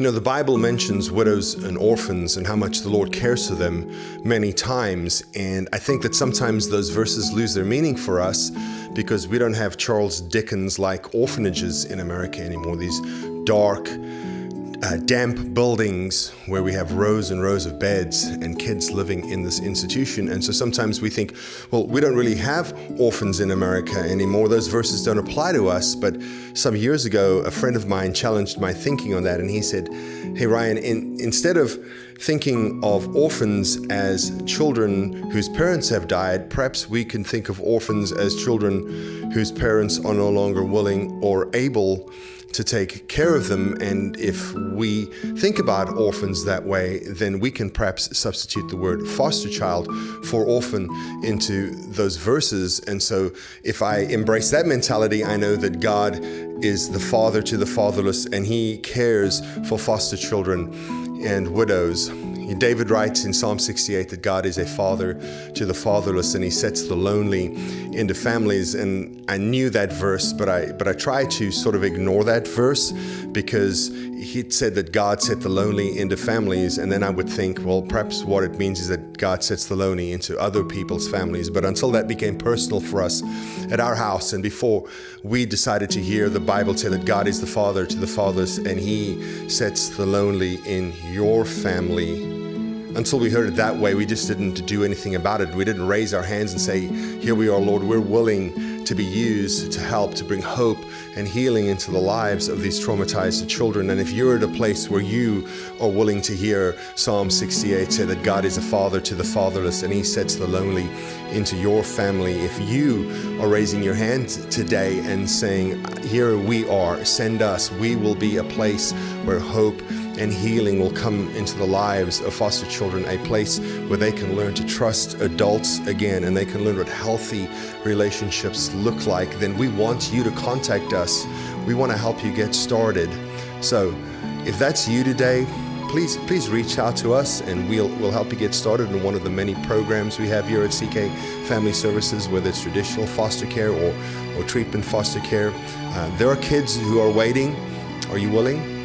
You know, the Bible mentions widows and orphans and how much the Lord cares for them many times. And I think that sometimes those verses lose their meaning for us because we don't have Charles Dickens-like orphanages in America anymore. These dark, damp buildings where we have rows and rows of beds and kids living in this institution. And so sometimes we think, well, we don't really have orphans in America anymore. Those verses don't apply to us. But some years ago, a friend of mine challenged my thinking on that. And he said, hey, Ryan, instead of thinking of orphans as children whose parents have died, perhaps we can think of orphans as children whose parents are no longer willing or able to take care of them. And if we think about orphans that way, then we can perhaps substitute the word foster child for orphan into those verses. And so if I embrace that mentality, I know that God is the father to the fatherless, and he cares for foster children and widows. David writes in Psalm 68 that God is a father to the fatherless, and he sets the lonely into families. And I knew that verse, but I tried to sort of ignore that verse because he said that God set the lonely into families. And then I would think, well, perhaps what it means is that God sets the lonely into other people's families. But until that became personal for us at our house, and before we decided to hear the Bible say that God is the father to the fatherless and he sets the lonely in your family, until we heard it that way, we just didn't do anything about it. We didn't raise our hands and say, here we are, Lord, we're willing to be used to help, to bring hope and healing into the lives of these traumatized children. And if you're at a place where you are willing to hear Psalm 68 say that God is a father to the fatherless and he sets the lonely into your family, if you are raising your hand today and saying, here we are, send us, we will be a place where hope and healing will come into the lives of foster children, a place where they can learn to trust adults again and they can learn what healthy relationships look like, then we want you to contact us. We want to help you get started. So if that's you today, please reach out to us and we'll help you get started in one of the many programs we have here at CK Family Services, whether it's traditional foster care or treatment foster care. There are kids who are waiting. Are you willing?